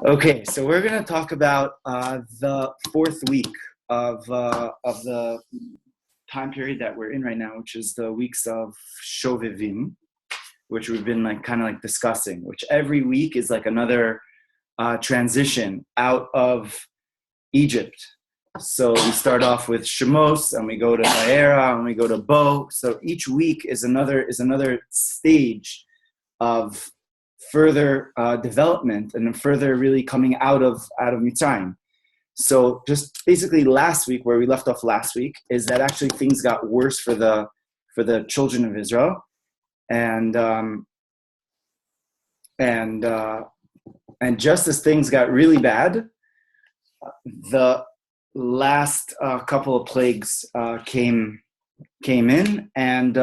Okay, so we're going to talk about the fourth week of the time period that we're in right now, which is the weeks of Shovevim, which we've been kind of discussing, which every week is like another transition out of Egypt. So we start off with Shemos, and we go to Vayera, and we go to Bo. So each week is another stage of further development and further really coming out of Mitzrayim. So just basically last week, where we left off last week, is that actually things got worse for the children of Israel, and just as things got really bad, the last couple of plagues came in and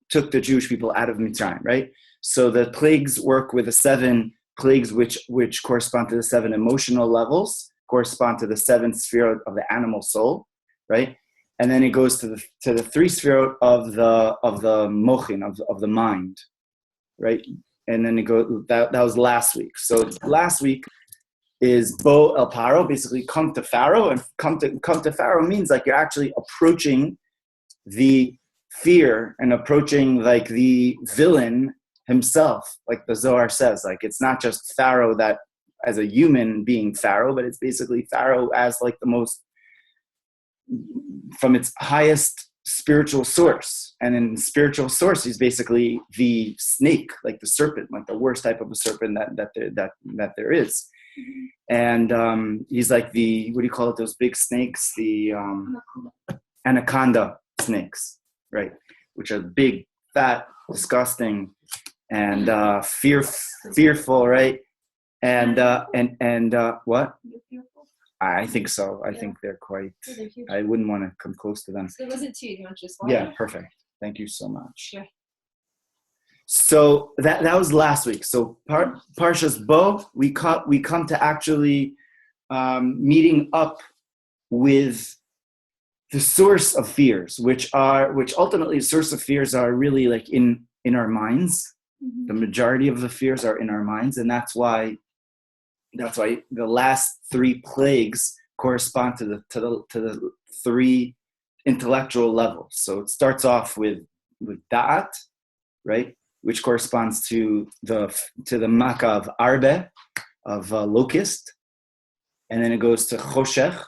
took the Jewish people out of Mitzrayim, right? So the plagues work with the 7 plagues, which correspond to the 7 emotional levels, correspond to the 7 sphere of the animal soul, right? And then it goes to the 3 sphere of the mochin, of the mind, right? And then it goes, that was last week. So last week is Bo El Paro, basically come to Pharaoh, and come to Pharaoh means you're actually approaching the fear and approaching the villain himself, like the Zohar says. It's not just Pharaoh that as a human being Pharaoh, but it's basically Pharaoh as the most, from its highest spiritual source. And in spiritual source, he's basically the snake, the serpent, the worst type of a serpent that there is. And he's what do you call it, those big snakes, the anaconda snakes, right? Which are big, fat, disgusting, and fearful, right? And what? I think so. I think they're quite. I wouldn't want to come close to them. So there wasn't 2. You want just 1? Yeah, perfect. Thank you so much. Sure. So that was last week. So Parshas Bo, we come to actually meeting up with the source of fears, which ultimately the source of fears are really in our minds. Mm-hmm. The majority of the fears are in our minds, and that's why the last 3 plagues correspond to the 3 intellectual levels. So it starts off with da'at, right, which corresponds to the makkah of arbe, of locust, and then it goes to choshech.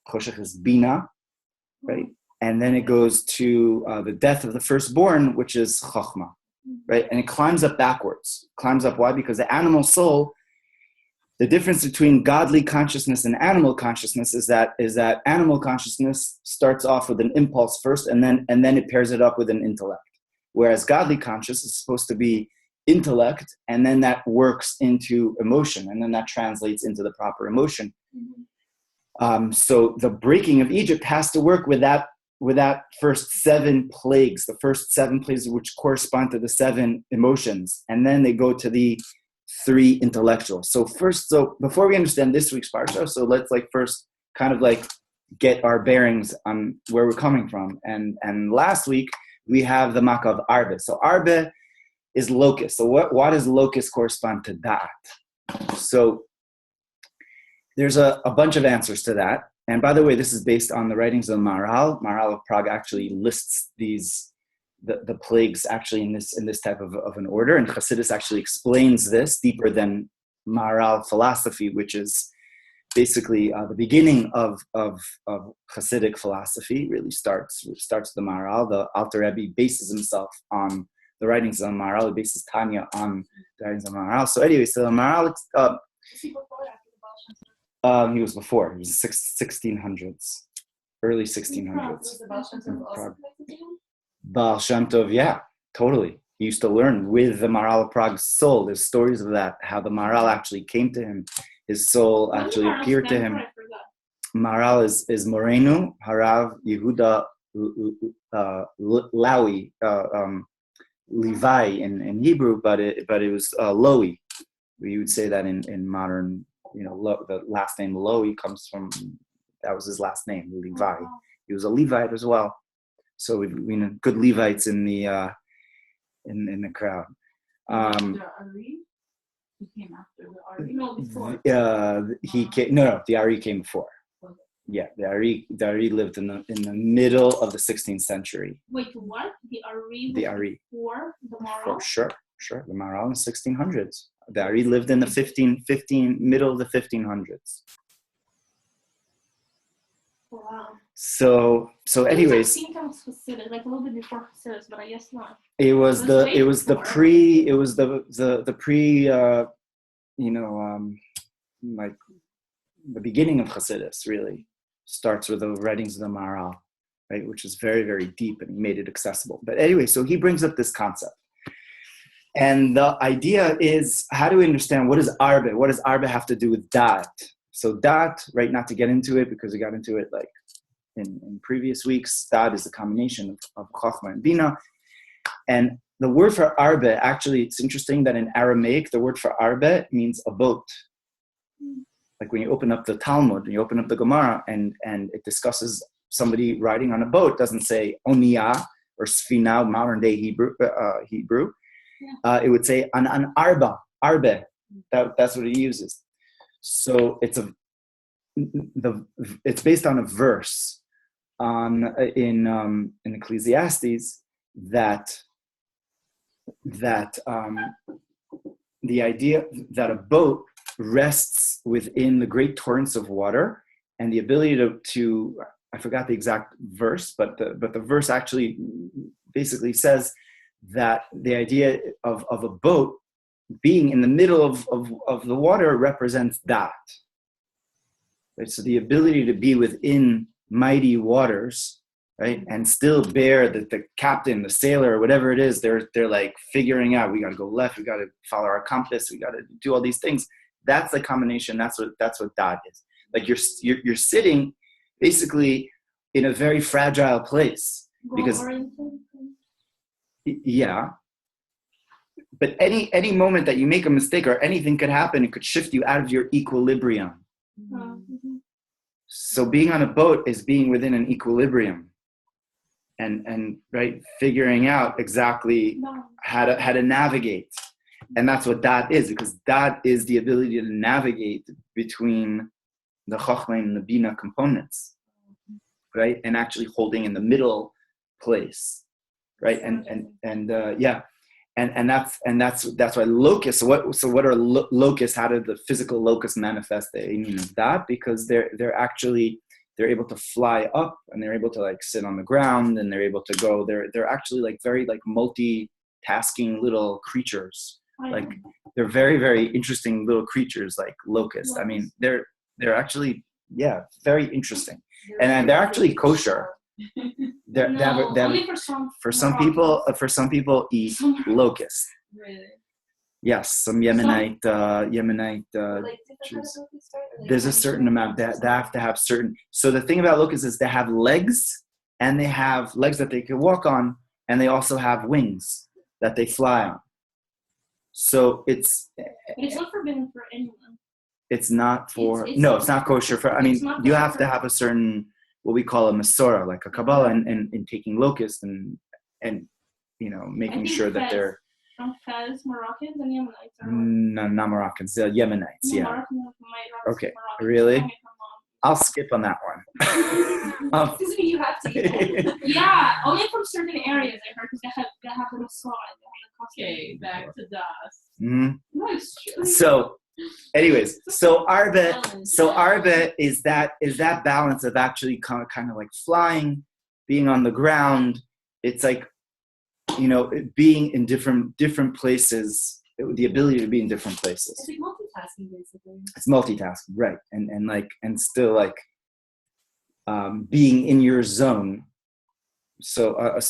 Choshech is bina, right, and then it goes to the death of the firstborn, which is chokhmah, right, and it climbs up backwards. Climbs up, why? Because the animal soul. The difference between godly consciousness and animal consciousness is that animal consciousness starts off with an impulse first, and then it pairs it up with an intellect. Whereas godly consciousness is supposed to be intellect, and then that works into emotion, and then that translates into the proper emotion. Mm-hmm. So the breaking of Egypt has to work with that first 7 plagues, the first 7 plagues which correspond to the 7 emotions, and then they go to the 3 intellectual. So before we understand this week's parsha, so let's first kind of get our bearings on where we're coming from. And last week we have the makkah of arbe. So arbe is locust. So why does locust correspond to da'at? So there's a bunch of answers to that. And by the way, this is based on the writings of Maharal. Maharal of Prague actually lists the plagues actually in this type of an order, and Chassidus actually explains this deeper than Maharal philosophy, which is basically the beginning of Chassidic philosophy. Really starts the Maharal. The Alter Rebbe bases himself on the writings of Maharal. He bases Tanya on the writings of Maharal. So anyway, so the Maharal. He was before. He was 1600s, early 1600s. Baal Shem Tov, yeah, totally. He used to learn with the Maharal of Prague's soul. There's stories of that, how the Maharal actually came to him. His soul actually appeared to him. Maharal is Morenu, Harav Yehuda Lawi, Levi in Hebrew, but it was Lowy. We would say that in modern, the last name Lowy comes from, that was his last name, Levi. He was a Levite as well. So we know good Levites in the crowd. He came after the Ari? No, before. The Ari came before. Okay. Yeah, the Ari lived in the middle of the 16th century. Wait, what? The Ari before the Maral? For sure. The Maral in the 1600s. The Ari lived in the middle of the 1500s. Wow. So anyways, I think I was Hasidus, like a little bit before Hasidus, but I guess not. It was the pre like the beginning of Hasidus really starts with the writings of the Maharal, right, which is very, very deep, and he made it accessible. But anyway, so he brings up this concept. And the idea is, how do we understand what is arbe? What does arbe have to do with dat? So dat, right, not to get into it because we got into it like in previous weeks, dat is a combination of chokhmah and bina. And the word for arbe, actually, it's interesting that in Aramaic, the word for arbe means a boat. Like when you open up the Talmud, and you open up the Gemara, and it discusses somebody riding on a boat, it doesn't say oniyah or sfina, modern day Hebrew. It would say an arbe. That's what it uses. So it's based on a verse in Ecclesiastes that the idea that a boat rests within the great torrents of water, and the ability to I forgot the exact verse, but the verse actually basically says that the idea of a boat being in the middle of the water represents that. Right? So the ability to be within mighty waters, right, and still bear the captain, the sailor, whatever it is, they're like figuring out, we got to go left, we got to follow our compass, we got to do all these things. That's the combination. That's what dat is. Like you're sitting basically in a very fragile place because yeah. But any moment that you make a mistake or anything could happen, it could shift you out of your equilibrium. Mm-hmm. So being on a boat is being within an equilibrium, and right, figuring out exactly how to navigate, and that's what dat is, because dat is the ability to navigate between the chokhmah and the bina components, right, and actually holding in the middle place, right, And that's why locusts. So what are locusts? How did the physical locusts manifest the emunah of that? Because they're able to fly up, and they're able to like sit on the ground, and they're able to go. They're actually like very like multitasking little creatures. Like they're very, very interesting little creatures, like locusts. I mean, they're actually very interesting, and they're actually kosher. Only for some people eat locusts. Really? Yes, some Yemenite Jews. There's a certain amount that they have to have certain. So the thing about locusts is they have legs, and they have legs that they can walk on, and they also have wings that they fly on. So it's not forbidden for anyone. It's not for it's not kosher for. I mean, you have to have a certain, what we call a Masorah, like a Kabbalah, and taking locusts and making sure that they're. Fez, Moroccans and Yemenites. No, not Moroccans. The Yemenites, yeah. Okay, Moroccan. really? I'll skip on that one. Excuse me, you have to eat them. Yeah, only from certain areas I heard, because they have them aside. Okay, back to Das. Mm-hmm. No, it's true. So, anyways, so arbe is that balance of actually kind of like flying, being on the ground. It's like, being in different places, the ability to be in different places. It's like multitasking, basically. It's multitasking, right? And still like being in your zone. So a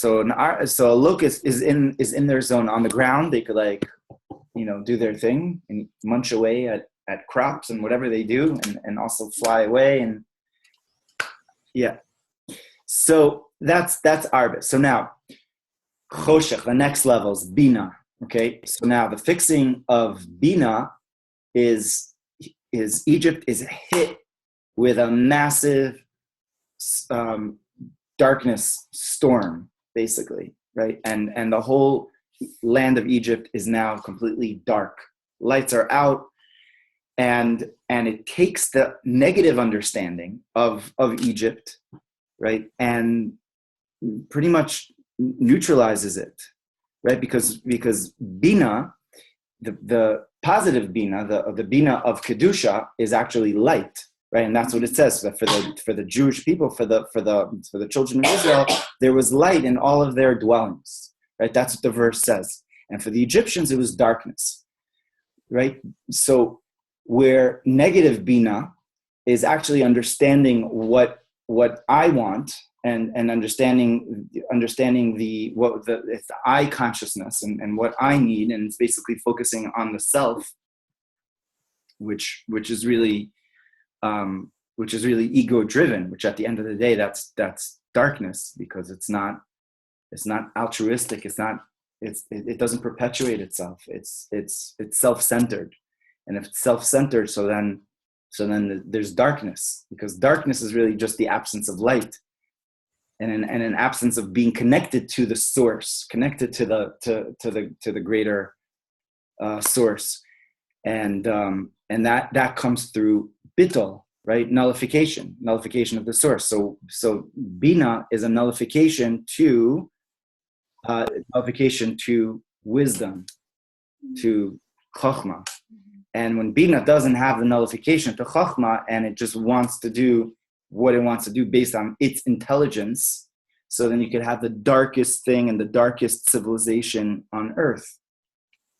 locust is in their zone on the ground. They could do their thing and munch away at crops and whatever they do, and also fly away, and yeah. So that's arbe. So now choshech, the next level is bina. Okay, so now the fixing of bina is Egypt is hit with a massive darkness storm, basically, right? And the whole land of Egypt is now completely dark, lights are out, and it takes the negative understanding of Egypt, right, and pretty much neutralizes it, right? Because bina, the positive bina, the bina of kedusha is actually light, right? And that's what it says that for the Jewish people, for the children of Israel, there was light in all of their dwellings, right? That's what the verse says. And for the Egyptians, it was darkness, right? So where negative bina is actually understanding what I want, and understanding it's the I consciousness and what I need, and it's basically focusing on the self, which is really ego driven, which at the end of the day that's darkness, because it's not altruistic, it doesn't perpetuate itself, it's self-centered. And if it's self-centered, so then there's darkness, because darkness is really just the absence of light, and an absence of being connected to the source, connected to the greater source, and that comes through bittul, right? Nullification of the source. So bina is a nullification to wisdom, to chokhmah. And when bina doesn't have the nullification to chokhmah, and it just wants to do what it wants to do based on its intelligence, so then you could have the darkest thing and the darkest civilization on earth,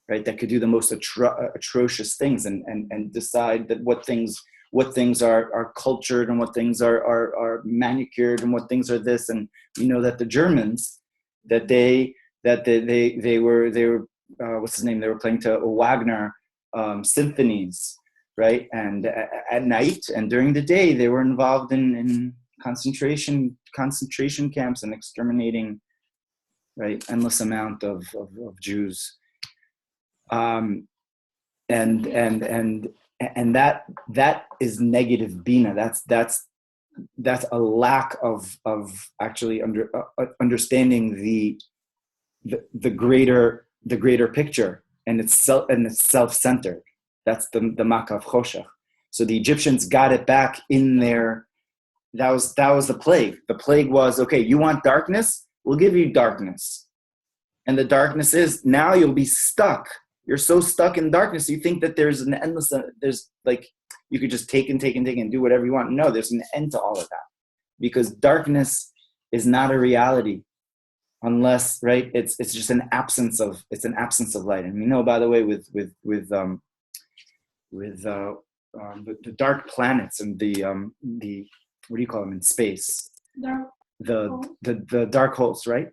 right? That could do the most atrocious things, and decide that what things are cultured and what things are manicured and what things are this. And you know that the Germans, that they were what's his name? They were playing to Wagner symphonies, right? And at night and during the day, they were involved in concentration camps and exterminating, right, endless amount of Jews. And that is negative bina. That's a lack of actually understanding the greater picture, and it's self-centered. That's the makav choshech. So the Egyptians got it back in their. That was the plague. The plague was, okay, you want darkness? We'll give you darkness, and the darkness is now you'll be stuck. You're so stuck in darkness, you think that there's an endless. There's like you could just take and do whatever you want. No, there's an end to all of that, because darkness is not a reality. Unless, right, it's just an absence of light. And we know, by the way, with the dark planets and the what do you call them in space? The dark holes, right?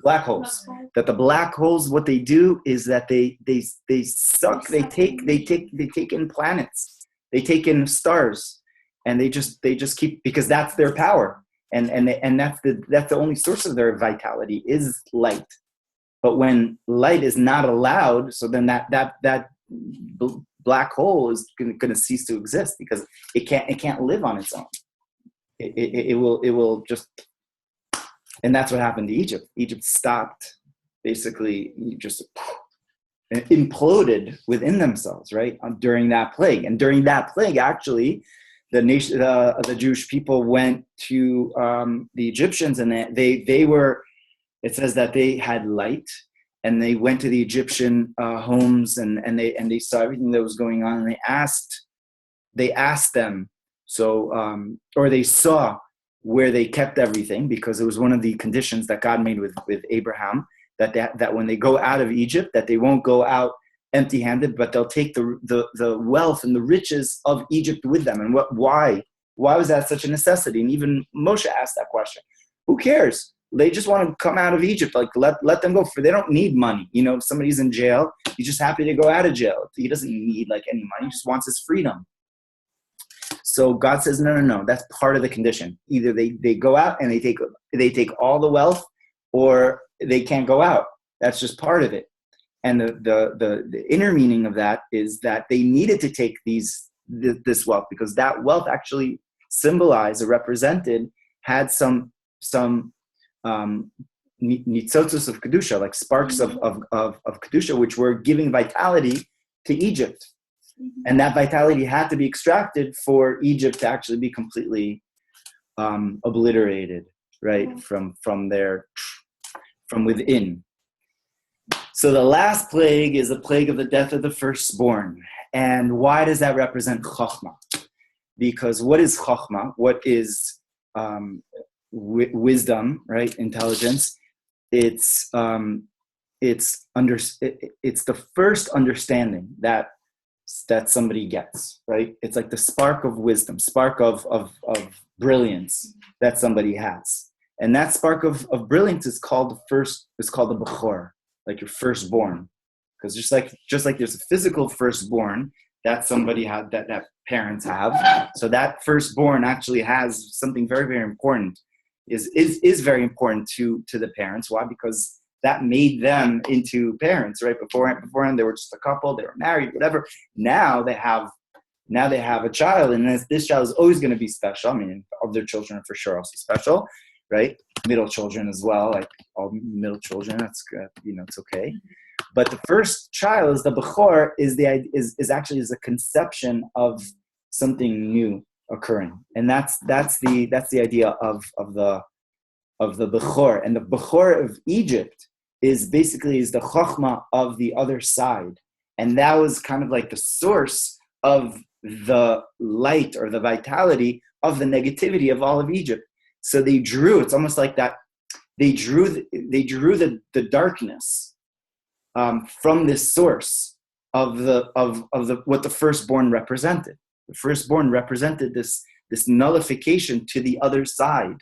Black holes. That the black holes, what they do is that they suck. They take in planets. They take in stars, and they just keep, because that's their power. And that's the only source of their vitality is light. But when light is not allowed, so then that black hole is going to cease to exist, because it can't live on its own. It will just, and that's what happened to Egypt. Egypt stopped, basically, just imploded within themselves, right, during that plague. And during that plague, actually, the Jewish people went to the Egyptians, and they were. It says that they had light, and they went to the Egyptian homes, and they saw everything that was going on, and they asked them. So or they saw where they kept everything, because it was one of the conditions that God made with Abraham, that when they go out of Egypt, that they won't go out empty-handed, but they'll take the wealth and the riches of Egypt with them. And why was that such a necessity? And even Moshe asked that question. Who cares? They just want to come out of Egypt. Like let them go. For they don't need money. You know, if somebody's in jail, he's just happy to go out of jail. He doesn't need like any money. He just wants his freedom. So God says, no. That's part of the condition. Either they go out and they take all the wealth, or they can't go out. That's just part of it. And the inner meaning of that is that they needed to take this wealth, because that wealth actually symbolized or represented, had some nitzotzos of kedusha, like sparks of kedusha, which were giving vitality to Egypt. And that vitality had to be extracted for Egypt to actually be completely obliterated, right? From within. So the last plague is the plague of the death of the firstborn. And why does that represent Chokhmah? Because what is Chokhmah? What is wisdom, right? Intelligence. It's the first understanding that somebody gets, right? It's like the spark of wisdom, spark of brilliance that somebody has. And that spark of brilliance is called the Bechor, like your firstborn. Because just like there's a physical firstborn that somebody had, that parents have, so that firstborn actually has something very, very important, is very important to the parents. Why? Because that made them into parents, right? Beforehand they were just a couple, they were married, whatever. Now they have a child, and this child is always going to be special. I mean, other children are for sure also special, right? Middle children as well, like all middle children. That's good, it's okay. But the first child, is the Bechor, is actually a conception of something new occurring, and that's the idea of the Bechor. And the Bechor of Egypt is the Chokhmah of the other side, and that was kind of like the source of the light or the vitality of the negativity of all of Egypt. So they drew. It's almost like that. They drew the darkness from this source of what the firstborn represented. The firstborn represented this nullification to the other side.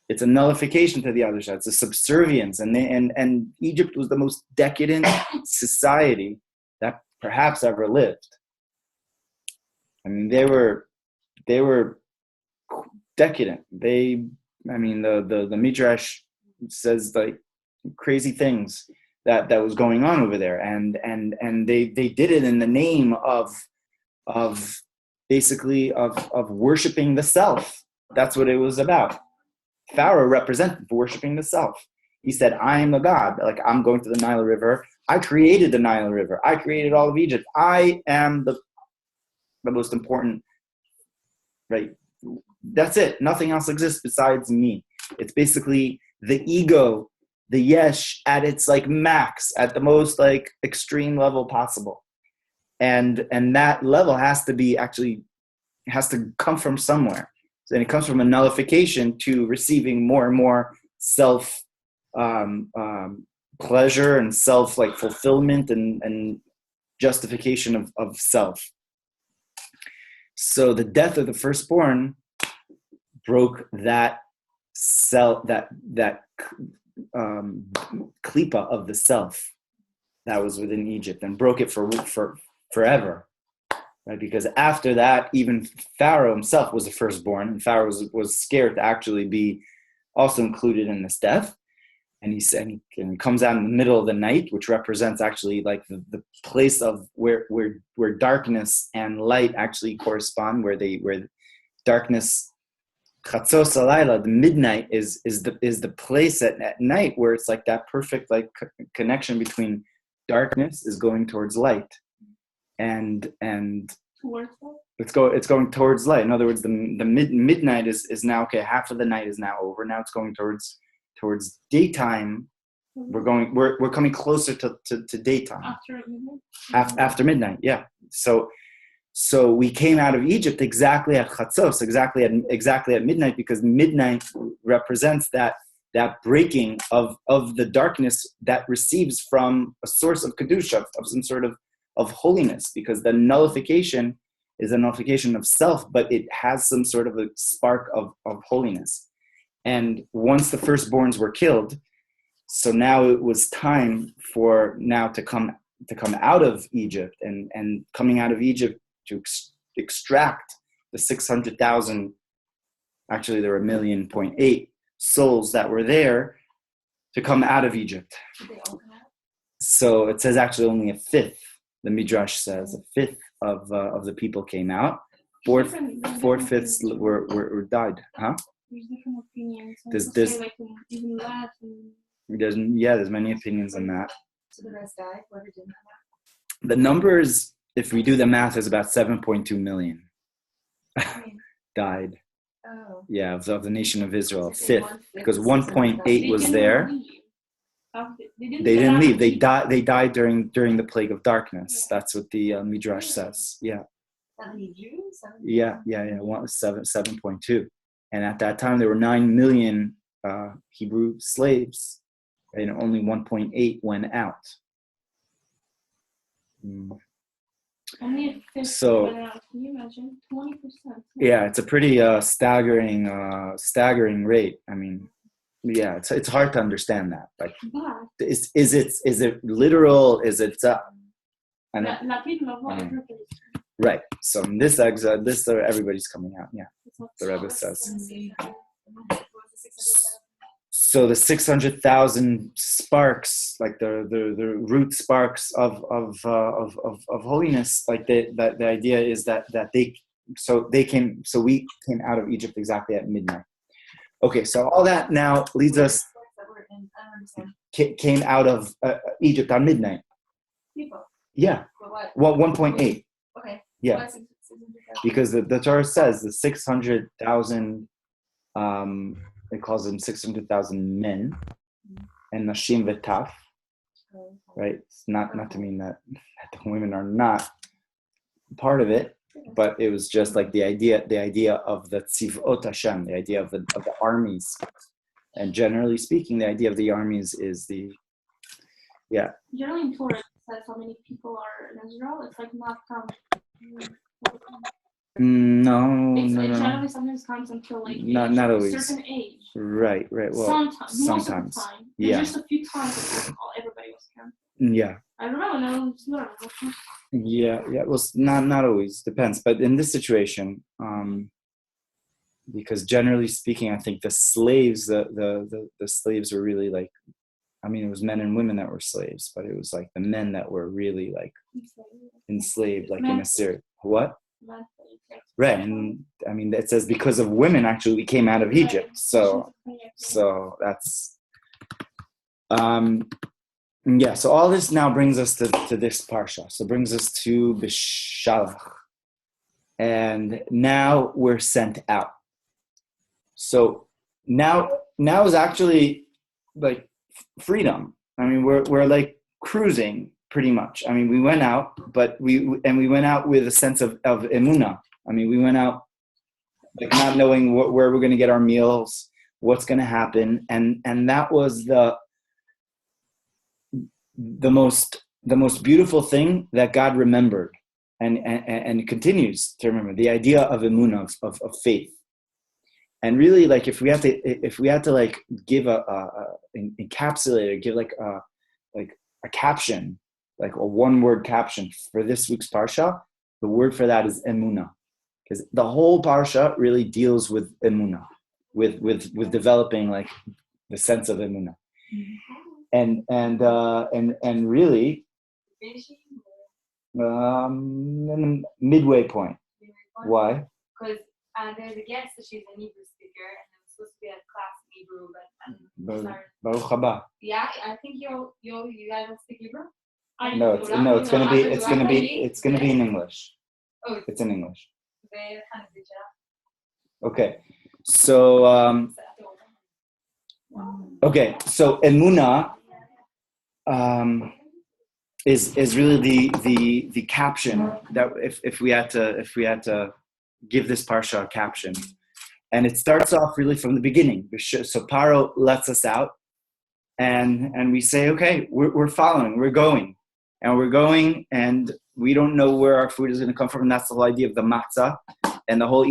It's a nullification to the other side. It's a subservience, and Egypt was the most decadent society that perhaps ever lived. I mean, they were decadent. The Midrash says like crazy things that was going on over there, and they did it in the name of worshiping the self. That's what it was about. Pharaoh represented worshiping the self. He said, I am a god. Like, I'm going to the Nile River. I created the Nile River. I created all of Egypt. I am the most important, right? That's it. Nothing else exists besides me. It's basically the ego, the yesh at its like max, at the most like extreme level possible. And that level has to come from somewhere. And it comes from a nullification to receiving more and more self pleasure and self like fulfillment and justification of self. So the death of the firstborn broke that klipa of the self that was within Egypt, and broke it for forever. Right? Because after that, even Pharaoh himself was the firstborn, and Pharaoh was scared to actually be also included in this death. And he comes out in the middle of the night, which represents actually like the place of where darkness and light actually correspond, where darkness, chatzos halayla, the midnight is the place at night where it's like that perfect like connection between darkness is going towards light. And it's going towards light. In other words, the midnight is now okay. Half of the night is now over. Now it's going towards daytime. We're coming closer to daytime. After midnight. After midnight, yeah. So we came out of Egypt exactly at Chatzos, exactly at midnight, because midnight represents that breaking of the darkness that receives from a source of kedusha, of some sort of holiness, because the nullification is a nullification of self, but it has some sort of a spark of holiness. And once the firstborns were killed, so now it was time for to come out of Egypt, and coming out of Egypt to extract the 600,000, actually there were 1.8 souls that were there to come out of Egypt. Did they all come out? So it says actually only a fifth. The Midrash says a fifth of the people came out. Four fifths were died. Huh? There's different opinions. There's like even less. there's many opinions on that. So the rest died? Whoever didn't come out? The numbers, if we do the math, is about 7.2 million died. Oh. Yeah, of the nation of Israel, fifth, because 1.8 was there. They didn't leave. They died. They died during the plague of darkness. That's what the Midrash says. Yeah. 70 Jews? 7.2. And at that time, there were 9 million Hebrew slaves, and only 1.8 went out. Only a fifth So, went out. Can you imagine? 20%. yeah, it's a pretty staggering rate. I mean, yeah, it's hard to understand that. Like, is it literal? Is it? Right. So in this exile, everybody's coming out. Yeah, the Rebbe says. So the 600,000 sparks, like the root sparks of holiness, like the idea is that we came out of Egypt exactly at midnight. Okay, so all that now leads us came out of Egypt on midnight. People. Yeah. Well, 1.8. Okay. Yeah. Because the Torah says the 600,000. It calls them 600,000 men and nashim v'taf. Right. It's not to mean that the women are not part of it, but it was just like the idea of the tzivot Hashem, the idea of the armies, and generally speaking, the idea of the armies is Generally in Torah, it says how many people are in Israel. It's like not counted. No. It generally sometimes counts until like not always. A certain age. Right. Well, sometimes. Most of the time. Yeah. There's just a few times that everybody was counted. Yeah. I don't know. No, it's not. Yeah. Well, not always. Depends. But in this situation, because generally speaking, I think the slaves, the slaves were really like, I mean, it was men and women that were slaves, but it was like the men that were really like enslaved, like in Assyria. What? Right, and I mean, it says because of women, actually, we came out of Egypt. So that's, so all this now brings us to this Parsha. So brings us to B'Shalach. And now we're sent out. So now is actually like freedom. I mean, we're like cruising pretty much. I mean, we went out, but we went out with a sense of Emuna. I mean, we went out like not knowing where we're going to get our meals, what's going to happen, and that was the most beautiful thing that God remembered and continues to remember, the idea of Emuna, of faith. And really, like if we had to like give encapsulate or give like a caption, like a one-word caption for this week's Parsha, the word for that is Emuna. Because the whole Parsha really deals with Emuna, with developing like the sense of Emuna. And really, midway point. Why? Because there's a guest that she's an Hebrew speaker, and I'm supposed to be a class in Hebrew, but sorry. Baruch haba. Yeah, I think you guys don't speak Hebrew. It's gonna be in English. Oh, it's in English. Okay, so Emuna is really the caption that if we had to give this parsha a caption, and it starts off really from the beginning. So Paro lets us out, and we say, okay, we're following, we're going, and we don't know where our food is going to come from, and that's the whole idea of the matzah. And the whole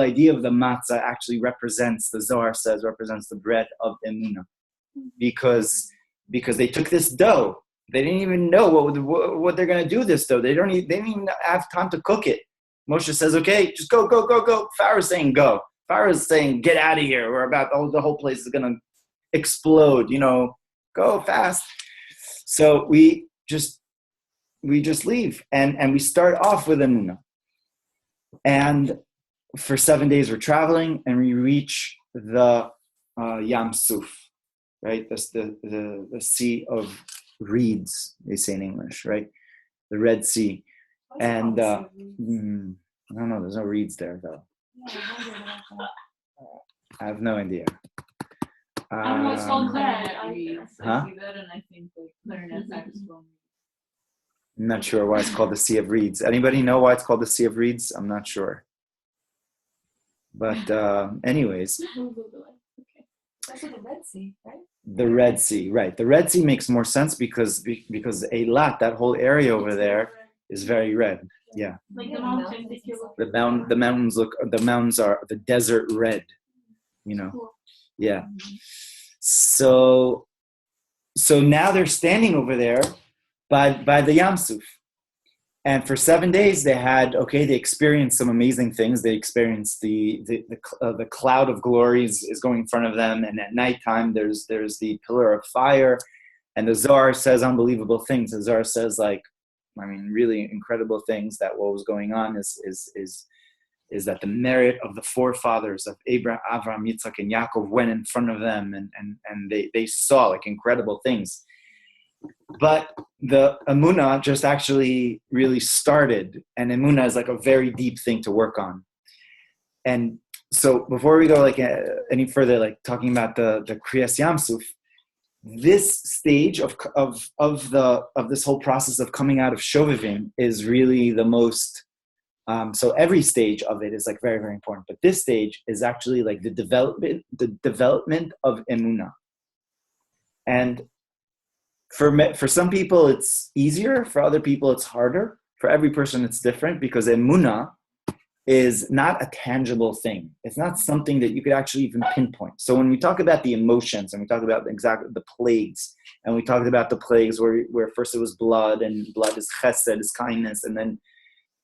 idea of the matzah actually represents, the Zohar says, represents the bread of Emuna, because they took this dough. They didn't even know what they're going to do with this dough. They didn't even have time to cook it. Moshe says, okay, just go. Pharaoh's saying go. Pharaoh's saying, get out of here. The whole place is going to explode, go fast. So we just leave and we start off with Emuna. And for 7 days we're traveling, and we reach the Yam Suf, right? That's the sea of reeds, they say in English, right? the Red Sea. What's it And called? I don't know, there's no reeds there though. Yeah, I wondered about that. I have no idea. I don't know what's called clarinet that. reeds. Huh? I see that, and I think like clarinet saxophone. I'm not sure why it's called the Sea of Reeds. Anybody know why it's called the Sea of Reeds? I'm not sure. But anyways, We'll Google it. Okay. That's what the Red Sea, right? the Red Sea, right? The Red Sea makes more sense because Eilat, that whole area over there, is very red. Yeah, Like Yeah, the the mountains, mountains if you and look. the mountains are the desert red. You know, Cool. yeah. So now they're standing over there by the Yam Suf. And for 7 days they experienced some amazing things. They experienced the cloud of glories is going in front of them. And at nighttime, there's the pillar of fire. And the Zohar says unbelievable things. The Zohar says really incredible things, that what was going on is that the merit of the forefathers of Abraham, Avram, Yitzchak, and Yaakov went in front of them, and they saw like incredible things. But the emunah just actually really started, and emunah is like a very deep thing to work on. And so before we go any further, like talking about the Kriyas Yamsuf, this stage of this whole process of coming out of Shovevim is really the most. So every stage of it is like very, very important, but this stage is actually like the development of emunah. And for some people it's easier, for other people it's harder. For every person it's different, because emunah is not a tangible thing. It's not something that you could actually even pinpoint. So when we talk about the emotions, and we talk about exactly the plagues, and we talked about the plagues where first it was blood, and blood is chesed, is kindness, and then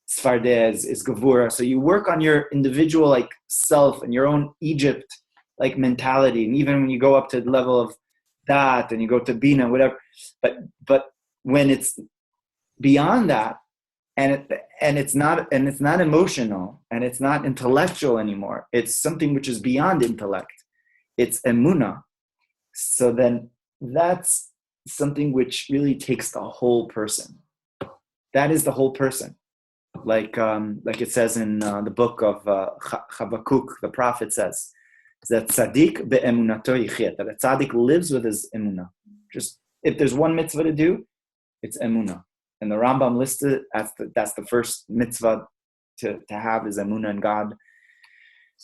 Sfardeh is Gevura. So you work on your individual like self and your own Egypt like mentality. And even when you go up to the level of that and you go to Bina, whatever. But when it's beyond that, and it's not emotional and it's not intellectual anymore, it's something which is beyond intellect. It's Emuna. So then that's something which really takes the whole person. That is the whole person. Like it says in the book of Habakkuk, the prophet says that tzaddik be'emunato yichyet, that a tzaddik lives with his emunah. Just if there's one mitzvah to do, it's emunah. And the Rambam listed that's the first mitzvah to have is emunah in God,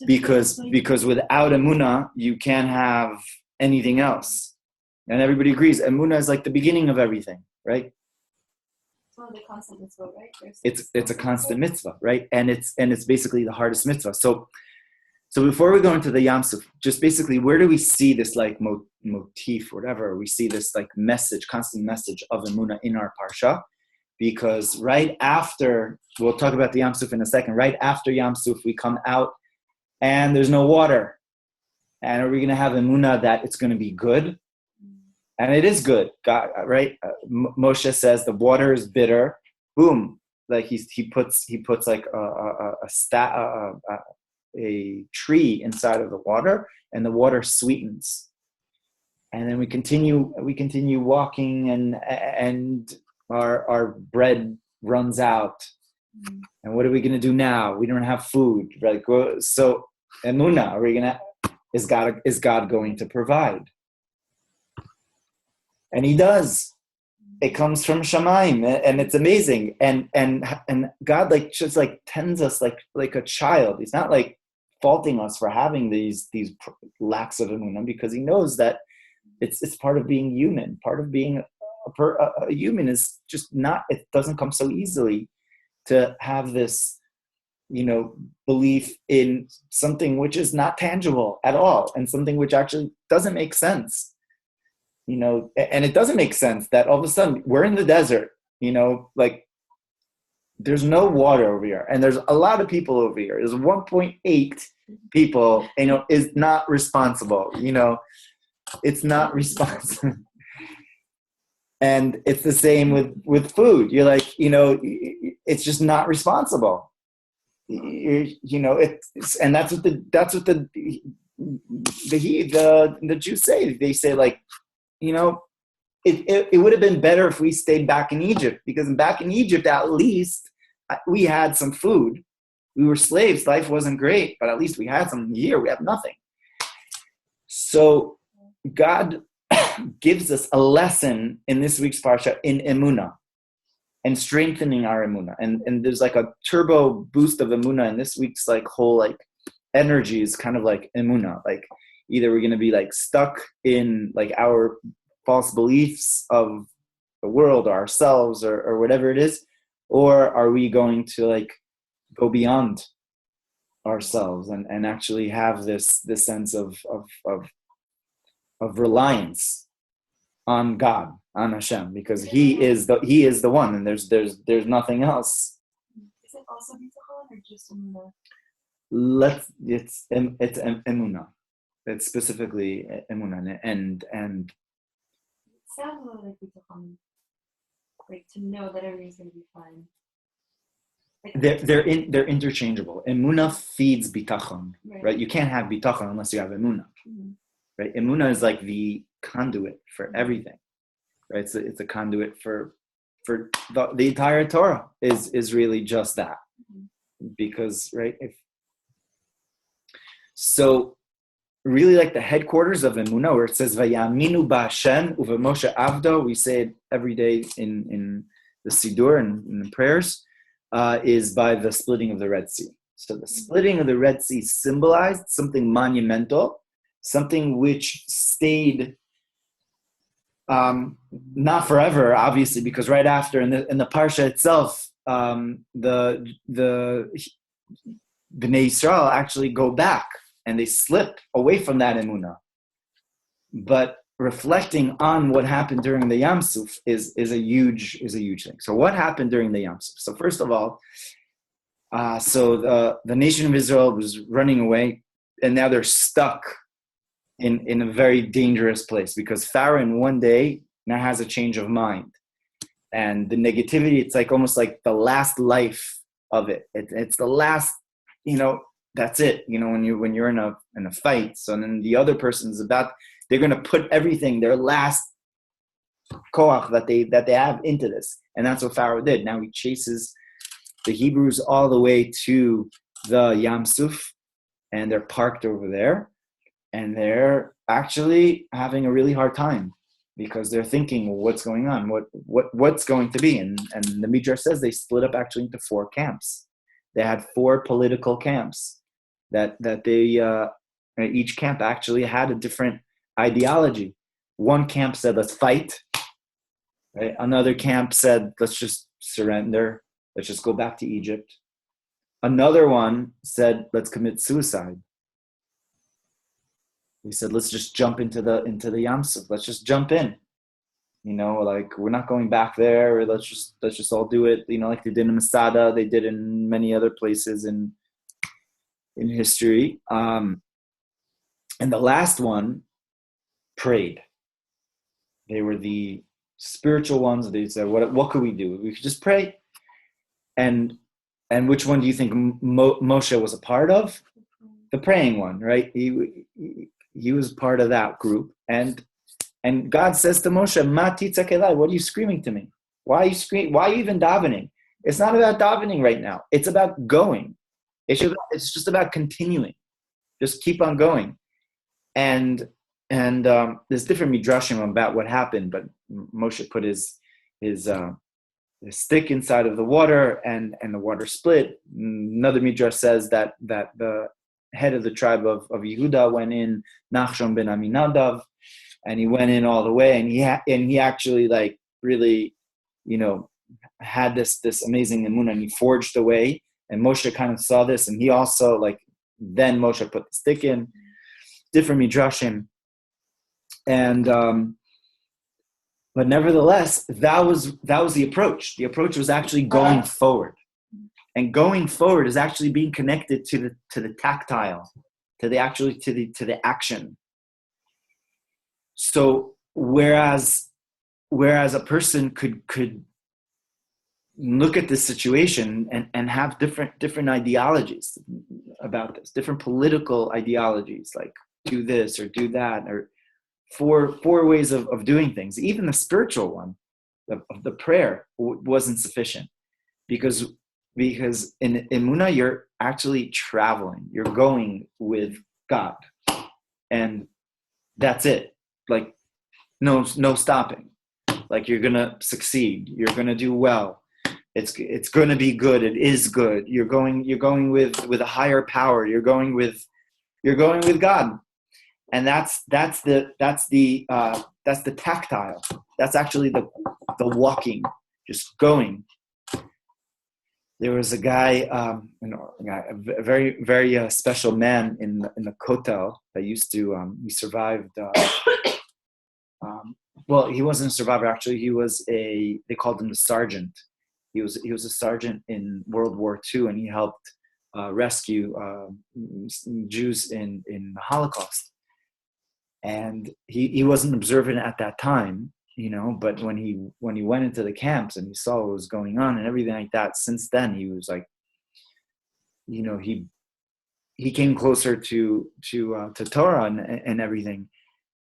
because without emunah you can't have anything else. And everybody agrees emunah is like the beginning of everything, right? It's one of the constant mitzvah, right? It's a constant mitzvah, right? And it's basically the hardest mitzvah. So before we go into the Yam Suf, just basically, where do we see this like motif, whatever? We see this like constant message of Emuna in our Parsha, because right after, we'll talk about the Yam Suf in a second, right after Yam Suf, we come out and there's no water. And are we going to have Emuna that it's going to be good? And it is good, God, right? Moshe says the water is bitter. Boom, like he puts like a tree inside of the water, and the water sweetens. And then we continue walking, and our bread runs out. And what are we going to do now? We don't have food, right? So Emuna, is God going to provide? And he does. It comes from Shamayim, and it's amazing. And God just tends us like a child. He's not like faulting us for having these lacks of emunah, because he knows that it's part of being human. Part of being a human is just not. It doesn't come so easily to have this, belief in something which is not tangible at all, and something which actually doesn't make sense. And it doesn't make sense that all of a sudden we're in the desert, there's no water over here, and there's a lot of people over here. There's 1.8 people, is not responsible, it's not responsible. And it's the same with food. You're like, it's just not responsible. And that's what the Jews say. They say like, it would have been better if we stayed back in Egypt, because back in Egypt, at least we had some food. We were slaves. Life wasn't great, but at least we had something. Here we have nothing. So God gives us a lesson in this week's Parsha in Emuna and strengthening our Emuna. And there's like a turbo boost of Emuna, and this week's like whole like energy is kind of like Emuna. Like either we're going to be like stuck in like our false beliefs of the world or ourselves or whatever it is, or are we going to like go beyond ourselves and actually have this sense of reliance on God, on Hashem, because He is the one, and there's nothing else. Is it also bitachon or just Emuna? It's Emuna. It's specifically Emuna, and It sounds a little like bitachon, like to know that everything's going to be fine. Like, they're interchangeable. Emuna feeds bitachon, right? You can't have bitachon unless you have Emuna, right? Emuna is like the conduit for everything, right? It's a conduit for the entire Torah is really just that, because right, so really like the headquarters of Emuna, where it says Vayaminu ba'Hashem uveMoshe avdo, we say it every day in the Siddur and in the prayers, is by the splitting of the Red Sea. So the splitting of the Red Sea symbolized something monumental, something which stayed not forever, obviously, because right after in the Parsha itself, the Bnei Yisrael actually go back and they slip away from that Emuna. But reflecting on what happened during the Yam Suf is a huge thing. So what happened during the Yam Suf? So first of all, so the nation of Israel was running away, and now they're stuck in a very dangerous place, because Pharaoh in one day now has a change of mind, and the negativity, it's like almost like the last life of it. It's the last, that's it. When you're in a fight, so then the other person's they're going to put everything, their last koach that they have into this, and that's what Pharaoh did. Now he chases the Hebrews all the way to the Yam Suf, and they're parked over there. And they're actually having a really hard time, because they're thinking, well, what's going on? What's going to be? And the Midrash says they split up actually into 4 camps. They had 4 political camps that they each camp actually had a different ideology. One camp said, let's fight. Right? Another camp said, let's just surrender. Let's just go back to Egypt. Another one said, let's commit suicide. He said, let's just jump into the Yam Suf. Let's just jump in. Like we're not going back there. Or let's just all do it. Like they did in Masada, they did in many other places in history. And the last one prayed. They were the spiritual ones. They said, what could we do? We could just pray. And which one do you think Moshe was a part of? The praying one, right? He was part of that group, and God says to Moshe, "Ma titzak elai, what are you screaming to me? Why are you screaming? Why are you even davening? It's not about davening right now. It's about going. It's just about continuing. Just keep on going." And there's different midrashim about what happened, but Moshe put his stick inside of the water, and the water split. Another midrash says that the head of the tribe of Yehuda went in, Nachshon ben Aminadav, and he went in all the way, and he actually like really, had this amazing emunah, and he forged the way, and Moshe kind of saw this, and he also then Moshe put the stick in, different midrashim, and but nevertheless, that was the approach. The approach was actually going forward. And going forward is actually being connected to the tactile, to the action. So whereas a person could look at this situation and have different ideologies about this, different political ideologies, like do this or do that, or four ways of doing things. Even the spiritual one, the prayer wasn't sufficient, because in Emuna you're actually traveling. You're going with God, and that's it. Like no stopping. Like you're gonna succeed. You're gonna do well. It's gonna be good. It is good. You're going with a higher power. You're going with God. And that's the tactile. That's actually the walking, just going. There was a guy, a very very special man in the Kotel that used to. He survived. Well, he wasn't a survivor. Actually, he was they called him the sergeant. He was a sergeant in World War II, and he helped rescue Jews in the Holocaust. And he wasn't observant at that time, but when he went into the camps and he saw what was going on and everything like that, since then he was like, he came closer to Torah and everything,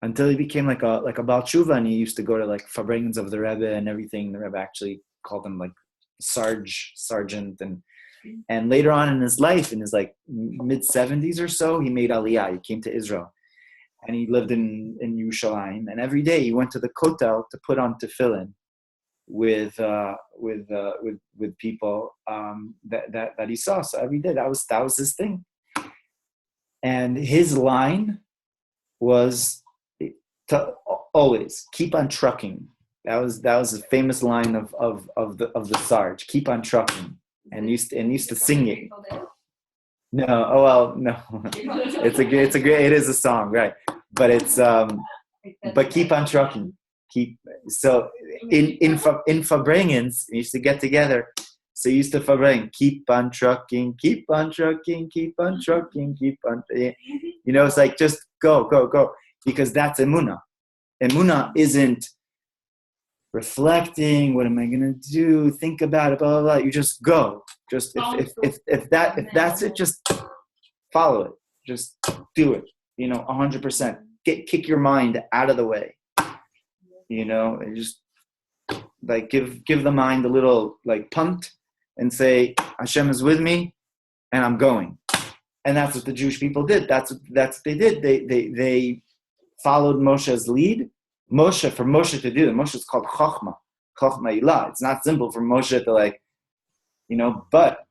until he became like a Baal Tshuva, and he used to go to like Farbrengens of the Rebbe and everything. The Rebbe actually called him like sergeant, and later on in his life, in his like mid-70s or so, he made Aliyah. He came to Israel. And he lived in Yerushalayim, and every day he went to the Kotel to put on tefillin with people that he saw. So every day that was his thing. And his line was to always keep on trucking. That was a famous line of the Sarge. Keep on trucking, and used to sing it. No, oh well, no. It is a song, right? But it's but keep on trucking. So in Farbrengens, we used to get together. So used to Farbrengen, keep on trucking, keep on trucking, keep on trucking, keep on. It's like just go, because that's Emuna. Emuna isn't reflecting. What am I gonna do? Think about it. Blah blah blah. You just go. Just if that's it, just follow it. Just do it. 100%. Kick your mind out of the way. And just like give the mind a little like punt and say Hashem is with me, and I'm going. And that's what the Jewish people did. That's what they did. They followed Moshe's lead. For Moshe to do that, Moshe is called Chochmah Ilah. It's not simple for Moshe to like. But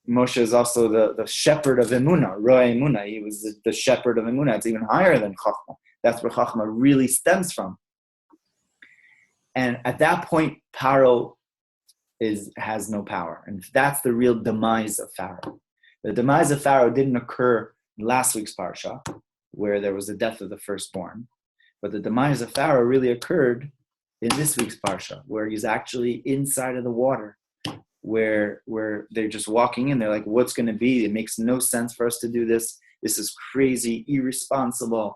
Moshe is also the shepherd of Emuna, Roe Emuna. He was the shepherd of Emuna. It's even higher than Chachma. That's where Chachma really stems from. And at that point, Paro has no power. And that's the real demise of Pharaoh. The demise of Pharaoh didn't occur in last week's Parsha, where there was the death of the firstborn. But the demise of Pharaoh really occurred in this week's Parsha, where he's actually inside of the water. Where they're just walking in, they're like, what's going to be? It makes no sense for us to do this. This is crazy, irresponsible,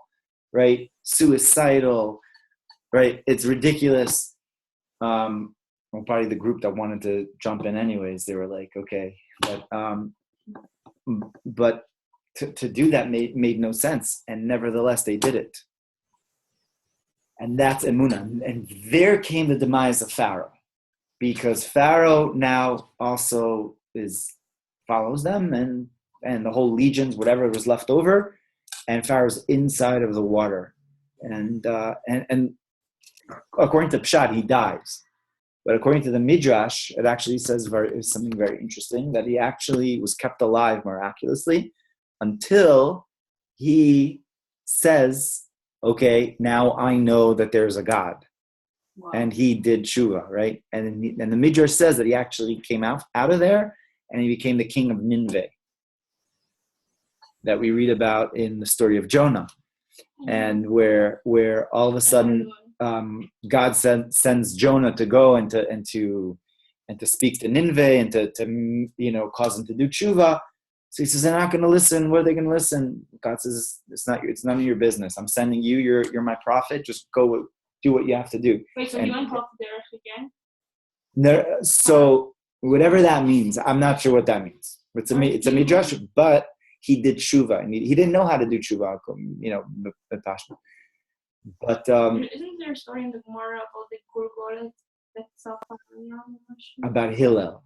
right? Suicidal, right? It's ridiculous. Probably the group that wanted to jump in anyways, they were like, okay, but to do that made no sense, and nevertheless they did it. And that's Emuna. And there came the demise of Pharaoh. Because Pharaoh now also follows them, and the whole legions, whatever was left over, and Pharaoh's inside of the water, and according to Pshat, he dies, but according to the Midrash, it actually says something very interesting, that he actually was kept alive miraculously until he says, "Okay, now I know that there's a God." Wow. And he did tshuva, right? And the Midrash says that he actually came out of there, and he became the king of Nineveh, that we read about in the story of Jonah, and where all of a sudden God sends Jonah to go and to speak to Nineveh and to cause them to do tshuva. So he says, they're not going to listen. What are they going to listen? God says, it's none of your business. I'm sending you. You're my prophet. Just go. Do what you have to do. Wait, so you went off there again? No, so whatever that means, I'm not sure what that means. It's a midrash, but he did tshuva, and he didn't know how to do tshuva, But Isn't there a story in the Gemara about the Gurgor that's about Hillel,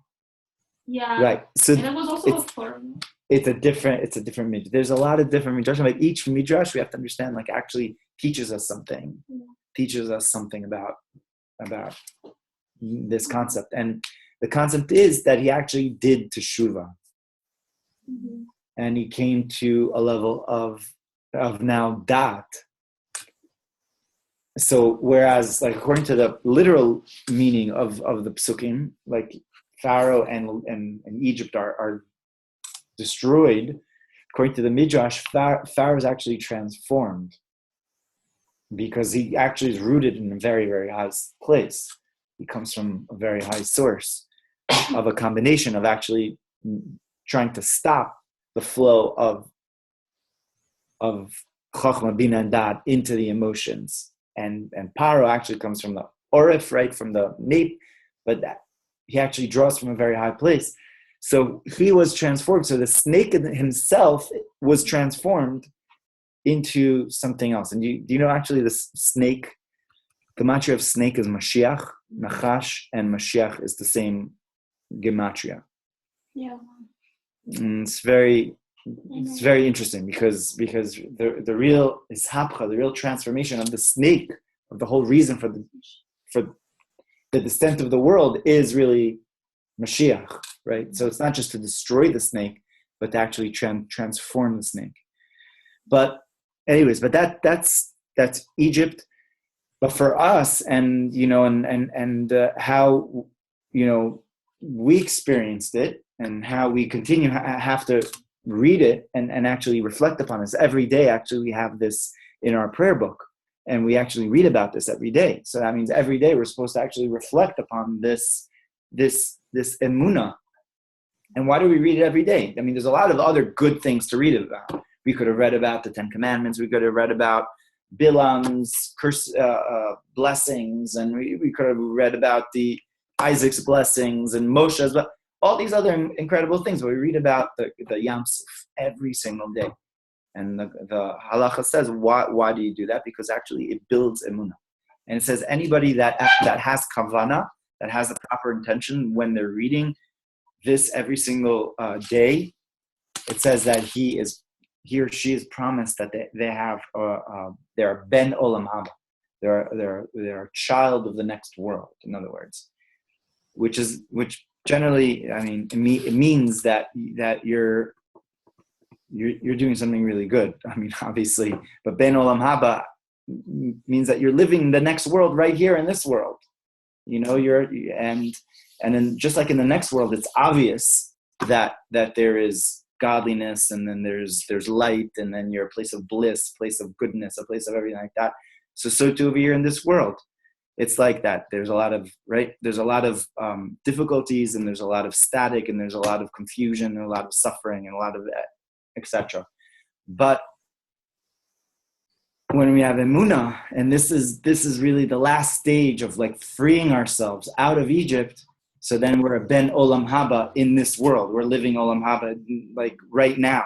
Yeah. right? So And it was also a form. it's a different midrash. There's a lot of different midrash. Like each midrash, we have to understand, like actually teaches us something, about this concept. And the concept is that he actually did teshuvah, and he came to a level of now dat. So whereas, like according to the literal meaning of the psukim, like Pharaoh and Egypt are destroyed, according to the midrash, Pharaoh is actually transformed because he actually is rooted in a very, very high place. He comes from a very high source of a combination of actually trying to stop the flow of Chochmah, Bina, and Dad into the emotions. And Paro actually comes from the Orif, right, from the nape, but he actually draws from a very high place. So he was transformed. So the snake himself was transformed into something else. And do you know actually this snake, gematria of snake is Mashiach, Nachash, and Mashiach is the same gematria. Yeah. And it's very interesting because the real ishapcha, the real transformation of the snake, of the whole reason for the descent of the world is really Mashiach, right? So it's not just to destroy the snake, but to actually transform the snake. But anyways, but that's Egypt. But for us, and how we experienced it, and how we continue have to read it and actually reflect upon this every day. Actually, we have this in our prayer book, and we actually read about this every day. So that means every day we're supposed to actually reflect upon this emunah. And why do we read it every day? I mean, there's a lot of other good things to read about. We could have read about the Ten Commandments. We could have read about Bilam's blessings, and we could have read about the Isaac's blessings and Moshe's, but all these other incredible things. But we read about the Yam Suf every single day. And the halacha says, why do you do that? Because actually it builds emunah. And it says anybody that has kavana, that has the proper intention when they're reading this every single day, it says that he or she is promised that they're ben olam haba. They're a child of the next world, in other words, which generally, I mean, it means that you're doing something really good. I mean, obviously, but ben olam haba means that you're living the next world right here in this world. And then just like in the next world, it's obvious that there is godliness, and then there's light, and then you're a place of bliss, a place of goodness, a place of everything like that. So too over here in this world, it's like that. There's a lot of difficulties, and there's a lot of static, and there's a lot of confusion, and a lot of suffering, and a lot of etc. But when we have emunah, and this is really the last stage of like freeing ourselves out of Egypt. So then we're a ben olam haba in this world. We're living olam haba like right now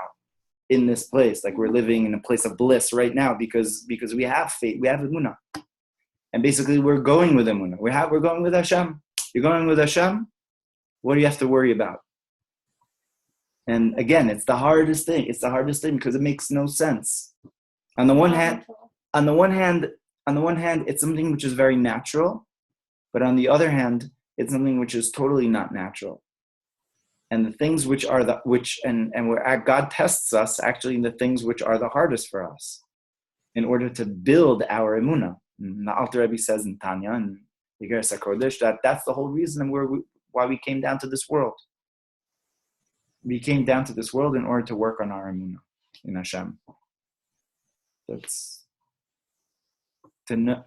in this place. Like we're living in a place of bliss right now because we have faith, we have emunah. And basically we're going with emunah. We're going with Hashem. You're going with Hashem. What do you have to worry about? And again, it's the hardest thing. It's the hardest thing because it makes no sense. On the one hand, it's something which is very natural, but on the other hand, it's something which is totally not natural. And the things which are where God tests us, actually the things which are the hardest for us in order to build our emunah. And the Alter Rebbe says in Tanya and Yigeres HaKodesh that's the whole reason why we came down to this world. We came down to this world in order to work on our emunah in Hashem. That's to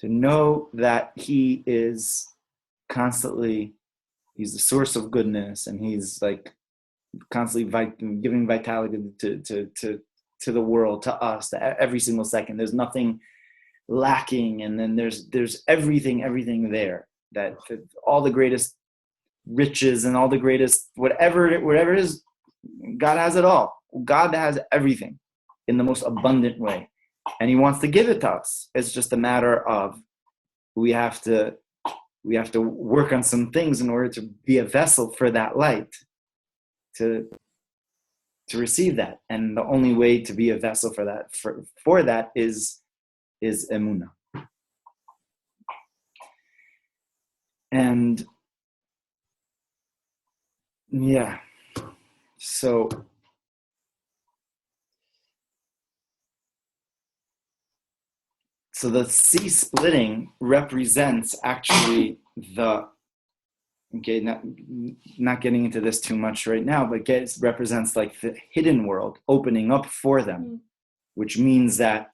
know that He is constantly, He's the source of goodness, and He's like constantly giving vitality to the world, to us, to every single second. There's nothing lacking, and then there's everything there. That all the greatest riches and all the greatest whatever it is, God has it all. God has everything in the most abundant way. and he wants to give it to us. It's just a matter of we have to work on some things in order to be a vessel for that light, to receive that. And the only way to be a vessel for that for that is Emuna. And yeah, so the sea splitting represents actually not getting into this too much right now, but represents like the hidden world opening up for them, which means that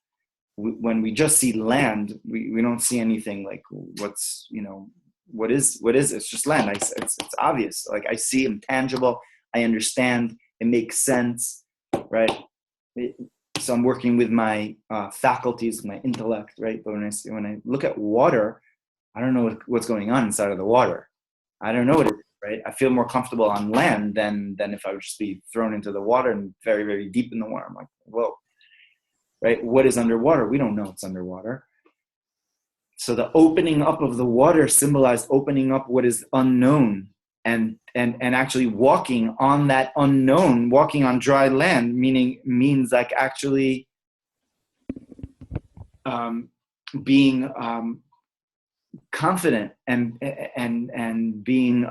when we just see land, we don't see anything like what's, what is it? It's just land. It's obvious. Like I see, I'm tangible. I understand. It makes sense, right? So I'm working with my faculties, my intellect, right? But when I look at water, I don't know what's going on inside of the water. I don't know what it is, right? I feel more comfortable on land than if I would just be thrown into the water and very, very deep in the water. I'm like, whoa, right? What is underwater? We don't know it's underwater. So the opening up of the water symbolized opening up what is unknown, and actually walking on that unknown, walking on dry land, means like actually being confident and being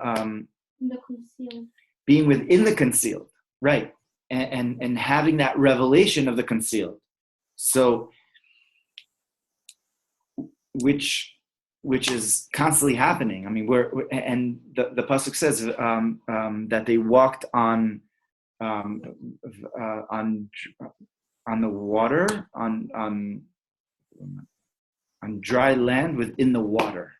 being within the concealed, right? And having that revelation of the concealed. So which is constantly happening. I mean, and the pasuk says that they walked on the water, on dry land within the water.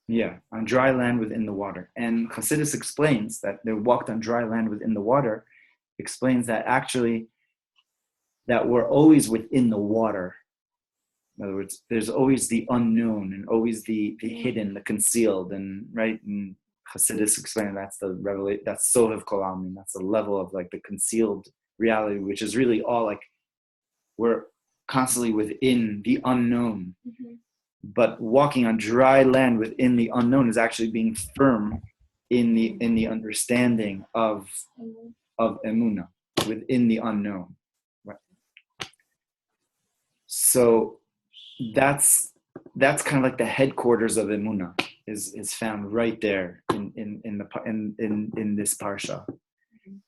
Yeah, on dry land within the water. And Chassidus explains that they walked on dry land within the water, explains that actually that we're always within the water. In other words, there's always the unknown and always the hidden, the concealed, and right. And Chassidus explained that's the revelation. That's Sohev Kol Almin. That's the level of like the concealed reality, which is really all like we're constantly within the unknown. Mm-hmm. But walking on dry land within the unknown is actually being firm in the understanding of Emuna within the unknown. Right. So that's kind of like the headquarters of Emuna is found right there in this parsha,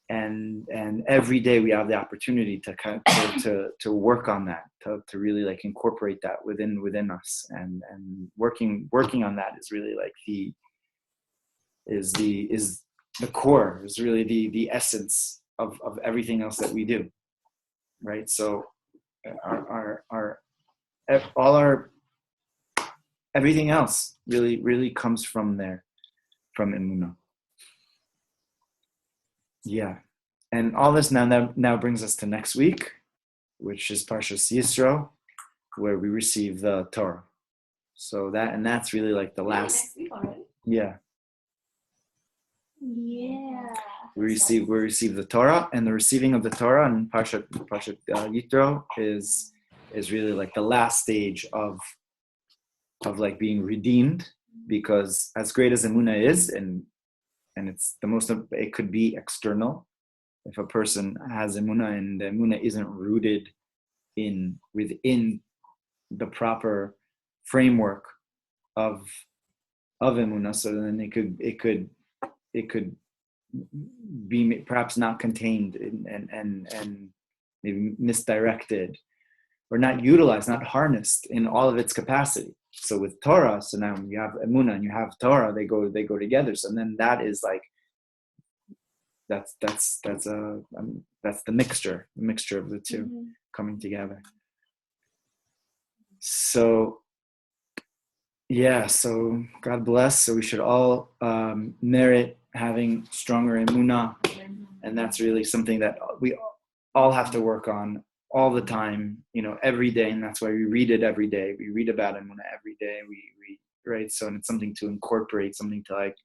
and every day we have the opportunity to work on that, to really like incorporate that within us, and working on that is really like the core, is really the essence of everything else that we do, right? So everything else really comes from there, from Emuna. Yeah, and all this now brings us to next week, which is Parshas Yisro, where we receive the Torah. So that's really like the last. Next week already? Yeah. Yeah. We receive the Torah, and the receiving of the Torah and Parsha Yitro is really like the last stage of like being redeemed, because as great as Emuna is, and it's the most, it could be external. If a person has Emuna and the Emuna isn't rooted within the proper framework of Emuna, so then it could be perhaps not contained and maybe misdirected, or not utilized, not harnessed in all of its capacity. So with Torah, so now you have Emuna and you have Torah, they go together. So then that is like that's the mixture of the two coming together. So yeah, so God bless. So we should all merit having stronger Emuna, and that's really something that we all have to work on all the time, every day, and that's why we read it every day. We read about Emuna every day. We right. So, and it's something to incorporate, something to like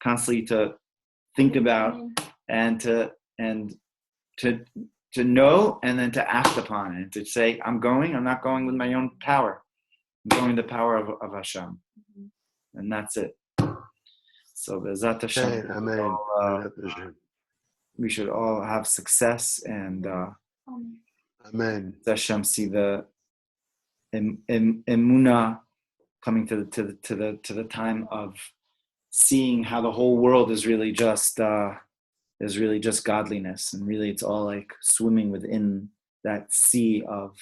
constantly to think about, and to to know and then to act upon it, to say, I'm not going with my own power. I'm going with the power of Hashem. And that's it. So Be'ezat Hashem, Amen. we should all have success and Amen. Hashem see the Emuna coming to the time of seeing how the whole world is really just godliness, and really it's all like swimming within that sea of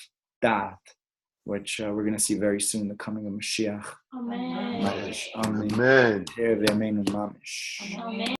Da'at, which we're going to see very soon, the coming of Mashiach. Amen. Amen. Amen. Amen. Amen.